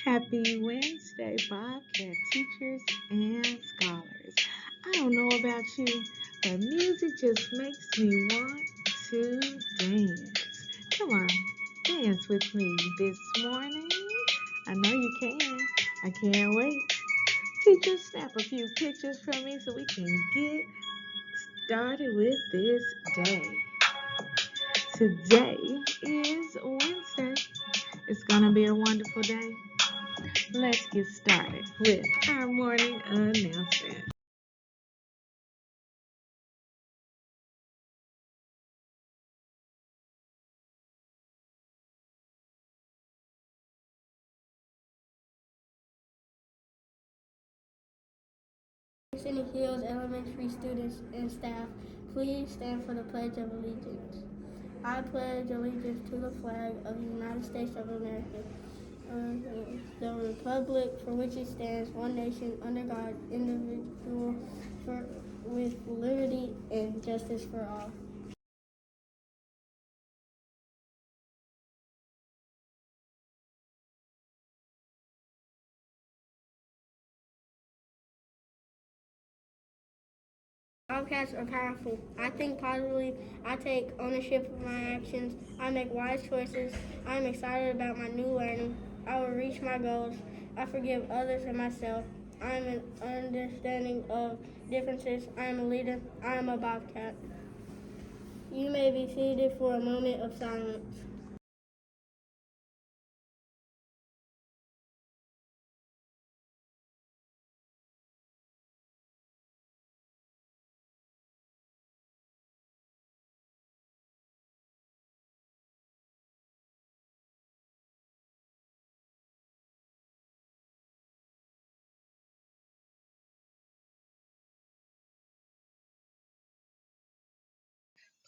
Happy Wednesday, Bobcat teachers and scholars. I don't know about you, but music just makes me want to dance. Come on, dance with me this morning. I know you can. I can't wait. Teacher, snap a few pictures from me so we can get started with this day. Today is Wednesday. It's going to be a wonderful day. Let's get started with our morning announcement. Scenic Hills Elementary students and staff, please stand for the Pledge of Allegiance. I pledge allegiance to the flag of the United States of America, the republic for which it stands, one nation, under God, indivisible, with liberty and justice for all. Bobcats are powerful. I think positively. I take ownership of my actions. I make wise choices. I am excited about my new learning. I will reach my goals. I forgive others and myself. I am an understanding of differences. I am a leader. I am a Bobcat. You may be seated for a moment of silence.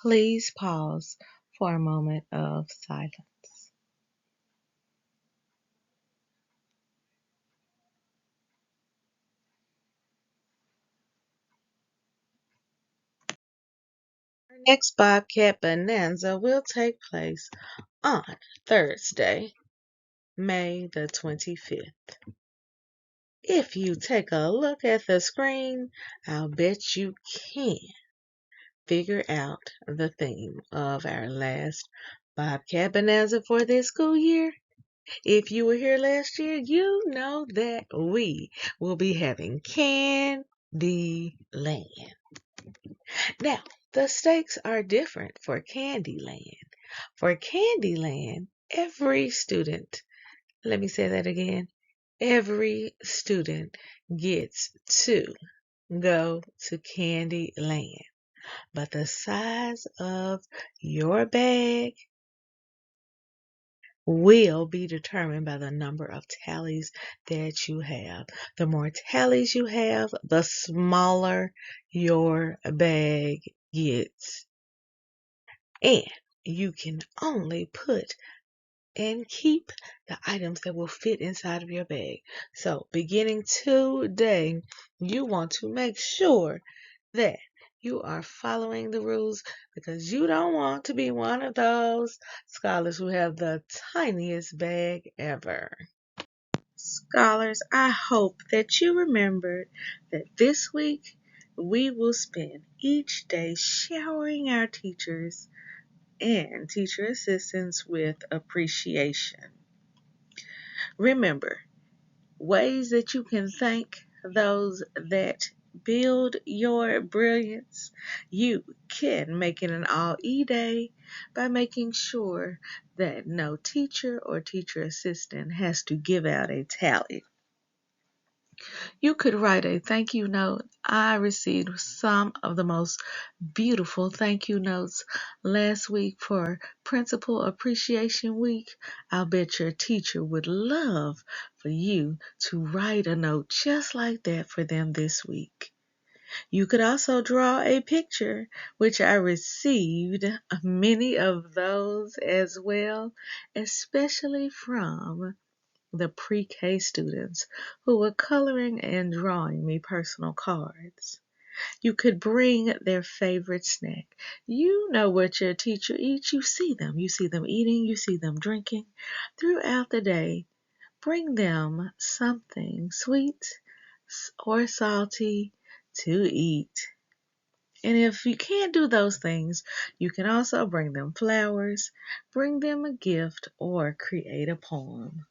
Please pause for a moment of silence. Our next Bobcat Bonanza will take place on Thursday, May the 25th. If you take a look at the screen, I'll bet you can figure out the theme of our last Bobcat Bonanza for this school year. If you were here last year, you know that we will be having Candy Land. Now, the stakes are different for Candyland. For Candyland, every student, let me say that again, every student gets to go to Candyland. But the size of your bag will be determined by the number of tallies that you have. The more tallies you have, the smaller your bag gets. And you can only put and keep the items that will fit inside of your bag. So beginning today, you want to make sure that you are following the rules because you don't want to be one of those scholars who have the tiniest bag ever. Scholars, I hope that you remembered that this week we will spend each day showering our teachers and teacher assistants with appreciation. Remember, ways that you can thank those that build your brilliance. You can make it an all E day by making sure that no teacher or teacher assistant has to give out a tally. You could write a thank you note. I received some of the most beautiful thank you notes last week for Principal Appreciation Week. I'll bet your teacher would love for you to write a note just like that for them this week. You could also draw a picture, which I received many of those as well, especially from the pre-K students who were coloring and drawing me personal cards. You could bring their favorite snack. You know what your teacher eats. You see them. You see them eating. You see them drinking throughout the day. bring them something sweet or salty to eat. And if you can't do those things, you can also bring them flowers, bring them a gift, or create a poem.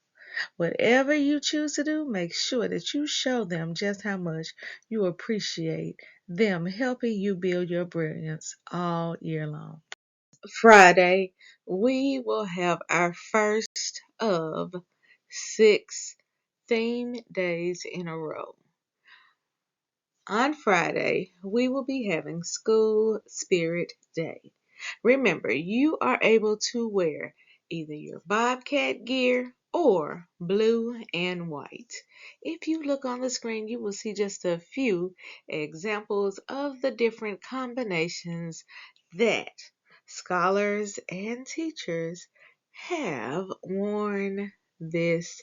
Whatever you choose to do, make sure that you show them just how much you appreciate them helping you build your brilliance all year long. Friday, we will have our first of 6 theme days in a row. On Friday, we will be having School Spirit Day. Remember, you are able to wear either your Bobcat gear or blue and white. If you look on the screen, you will see just a few examples of the different combinations that scholars and teachers have worn this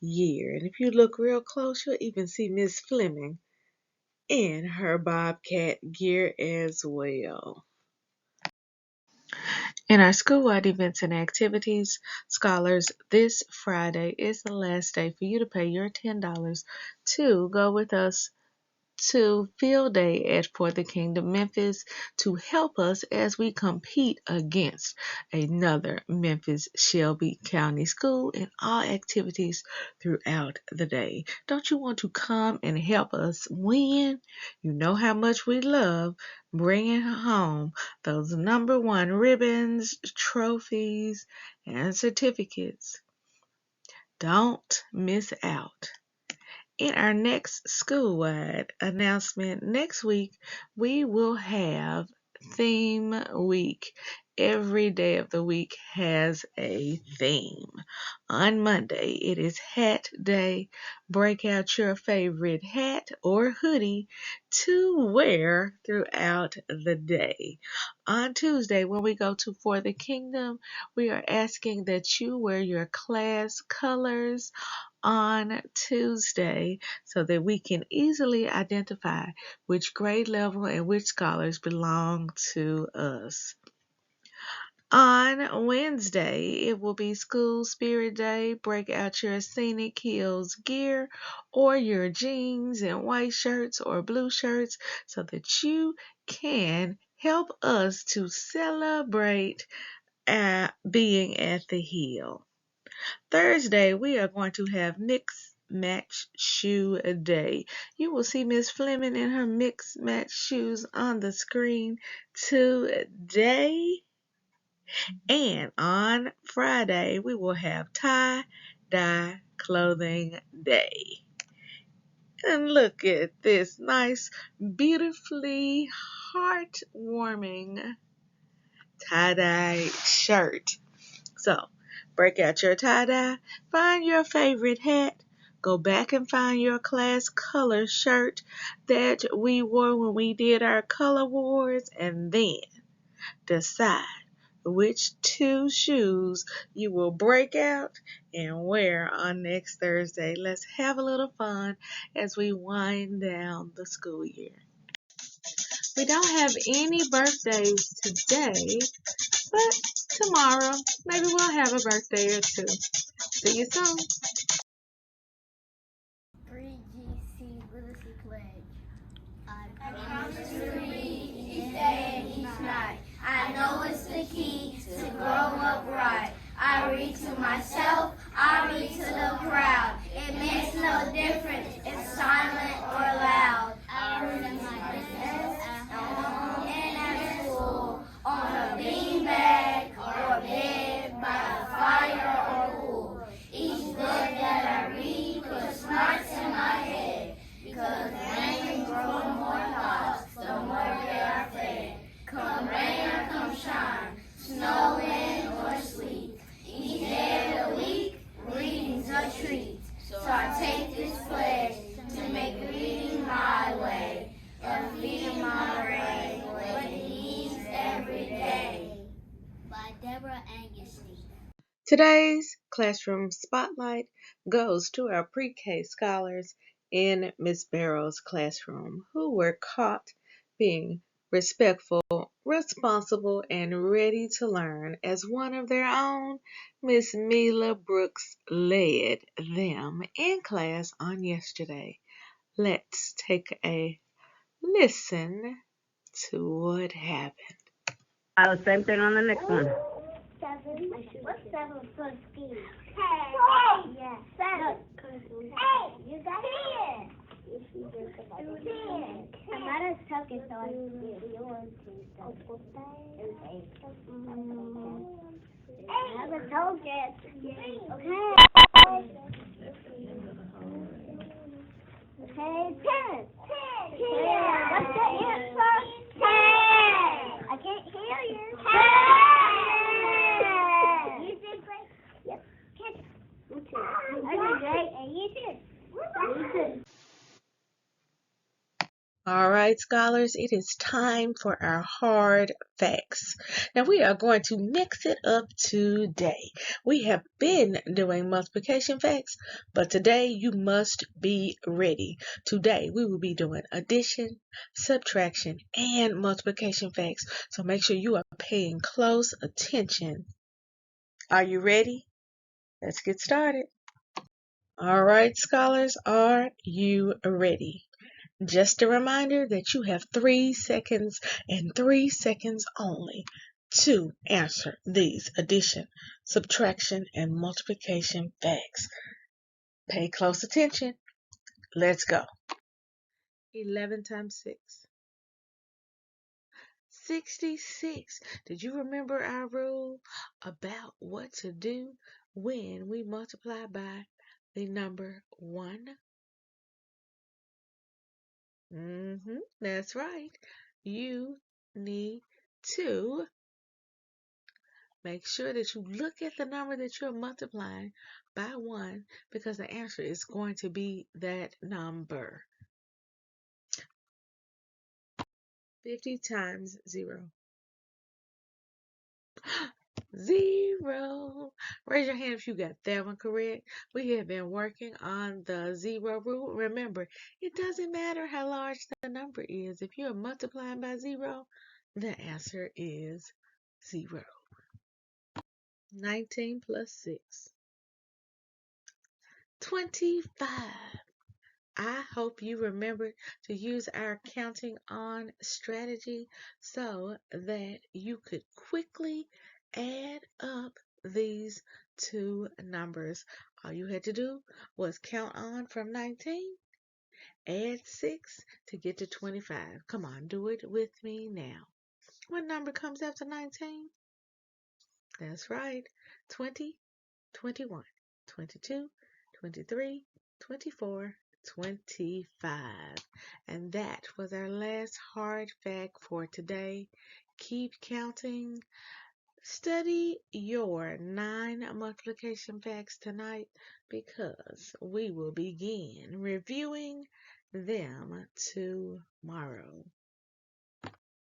year. And if you look real close, you'll even see Miss Fleming in her Bobcat gear as well. In our school-wide events and activities, scholars, this Friday is the last day for you to pay your $10 to go with us to Field Day at For the Kingdom Memphis to help us as we compete against another Memphis Shelby County school in all activities throughout the day. Don't you want to come and help us win? You know how much we love bringing home those #1 ribbons, trophies, and certificates. Don't miss out. In our next school-wide announcement next week, we will have theme week. Every day of the week has a theme. On Monday, it is Hat Day. Break out your favorite hat or hoodie to wear throughout the day. On Tuesday, when we go to For the Kingdom, we are asking that you wear your class colors on Tuesday so that we can easily identify which grade level and which scholars belong to us. On Wednesday, it will be School Spirit Day. Break out your Scenic Hills gear or your jeans and white shirts or blue shirts so that you can help us to celebrate being at the Hill. Thursday, we are going to have Mix Match Shoe Day. You will see Miss Fleming in her Mix Match shoes on the screen today. And on Friday, we will have Tie-Dye Clothing Day. And look at this nice, beautifully heartwarming tie-dye shirt. So, break out your tie-dye, find your favorite hat, go back and find your class color shirt that we wore when we did our color wars, and then decide which 2 shoes you will break out and wear on next Thursday. Let's have a little fun as we wind down the school year. We don't have any birthdays today, but tomorrow, maybe we'll have a birthday or 2. See you soon. 3GC Literacy Pledge. I promise to read each day and each night. I know it's the key to grow up right. I read to myself, I read to the crowd. It makes no difference if silent or loud. I read to my desk, at home and at school, on a beanbag or bed, by a fire or pool. Each book that I read puts smarts in my head, because rain grows more thoughts, the more they are fed. Come rain or come shine, snow, wind, or sleet, each day of the week, reading's a treat. So I take this pledge to make reading my way, and feeding my brain what it needs every day. By Deborah Angustein. Today's classroom spotlight goes to our pre-K scholars in Miss Barrow's classroom who were caught being respectful, responsible, and ready to learn as one of their own. Miss Mila Brooks led them in class on yesterday. Let's take a listen to what happened. Same thing on the next one. What's 7 plus 3? Hey! Yeah. 7. Hey! You got it. I'm not as talking, so I I haven't told yet. Okay. Okay, 10. 10. What's the answer? 10. I can't hear you. 10. You did great. Yep. Catch it. You too. I did great, and you too. You too. All right, scholars, it is time for our hard facts. Now, we are going to mix it up today. We have been doing multiplication facts, but today you must be ready. Today, we will be doing addition, subtraction, and multiplication facts. So make sure you are paying close attention. Are you ready? Let's get started. All right, scholars, are you ready? Just a reminder that you have 3 seconds and 3 seconds only to answer these addition, subtraction, and multiplication facts. Pay close attention. Let's go. 11 times 6. 66. Did you remember our rule about what to do when we multiply by the number 1? That's right. You need to make sure that you look at the number that you're multiplying by 1 because the answer is going to be that number. 50 times 0. 0. Raise your hand if you got that one correct. We have been working on the 0 rule. Remember, it doesn't matter how large the number is. If you're multiplying by 0, the answer is 0. 19 plus 6. 25. I hope you remember to use our counting on strategy so that you could quickly add up these two numbers. All you had to do was count on from 19, add 6 to get to 25. Come on, do it with me now. What number comes after 19? That's right, 20, 21, 22, 23, 24, 25. And that was our last hard fact for today. Keep counting. Study your 9 multiplication facts tonight because we will begin reviewing them tomorrow.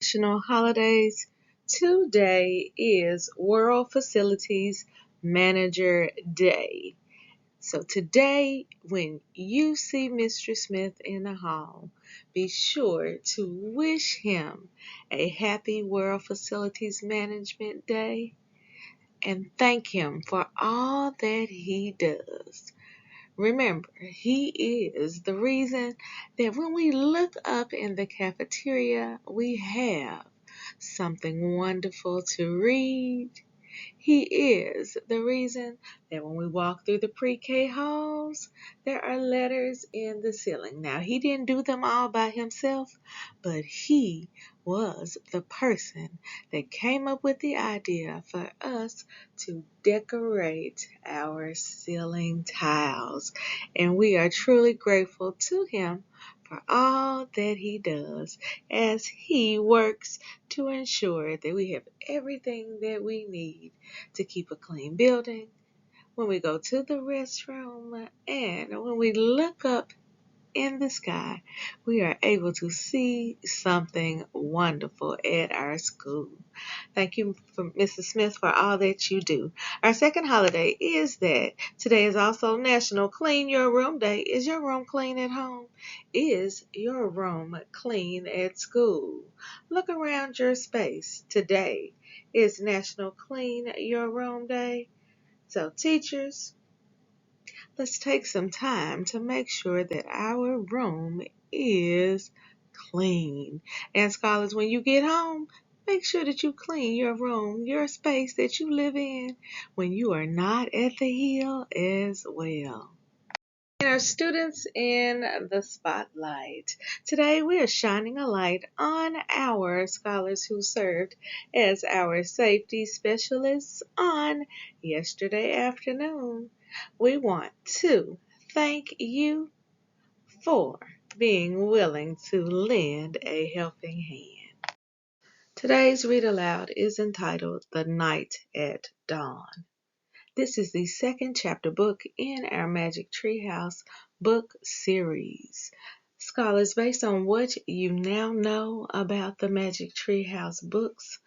National holidays. Today is World Facilities Manager Day. So today, when you see Mr. Smith in the hall, be sure to wish him a happy World Facilities Management Day and thank him for all that he does. Remember, he is the reason that when we look up in the cafeteria, we have something wonderful to read. He is the reason that when we walk through the pre-K halls, there are letters in the ceiling. Now, he didn't do them all by himself, but he was the person that came up with the idea for us to decorate our ceiling tiles. And we are truly grateful to him for all that he does as he works to ensure that we have everything that we need to keep a clean building when we go to the restroom and when we look up in the sky, we are able to see something wonderful at our school. Thank you, for Mrs. Smith, for all that you do. Our second holiday is that today is also National Clean Your Room Day. Is your room clean at home? Is your room clean at school? Look around your space. Today is National Clean Your Room Day. So, teachers, let's take some time to make sure that our room is clean. And scholars, when you get home, make sure that you clean your room, your space that you live in when you are not at the hill as well. And our students in the spotlight. Today we are shining a light on our scholars who served as our safety specialists on yesterday afternoon. We want to thank you for being willing to lend a helping hand. Today's read aloud is entitled The Night at Dawn. This is the second chapter book in our Magic Treehouse book series. Scholars, based on what you now know about the Magic Treehouse books,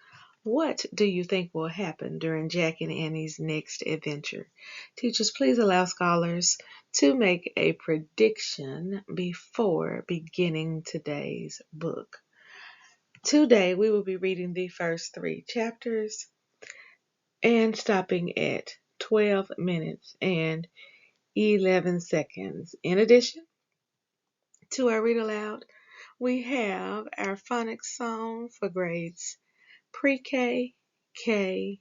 what do you think will happen during Jack and Annie's next adventure? Teachers, please allow scholars to make a prediction before beginning today's book. Today, we will be reading the first 3 chapters and stopping at 12 minutes and 11 seconds. In addition to our read aloud, we have our phonics song for grades pre-K, K1,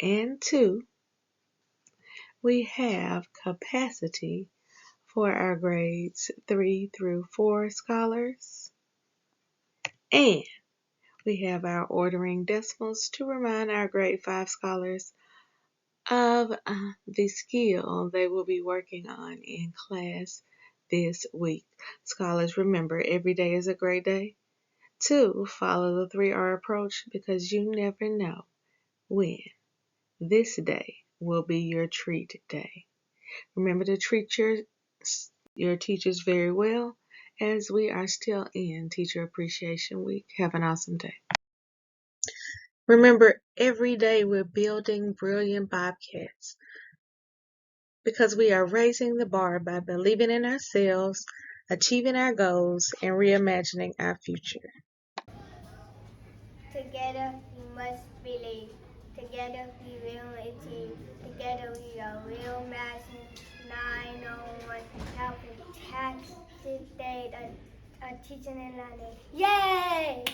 and 2. We have capacity for our grades 3 through 4 scholars. And we have our ordering decimals to remind our grade 5 scholars of the skill they will be working on in class this week. Scholars, remember, every day is a great day. 2, follow the 3R approach because you never know when this day will be your treat day. Remember to treat your teachers very well as we are still in Teacher Appreciation Week. Have an awesome day. Remember, every day we're building brilliant Bobcats because we are raising the bar by believing in ourselves, achieving our goals, and reimagining our future. Together we must believe. Together we will achieve. Together we are real matching 901. Helping tax today a teaching and learning. Yay!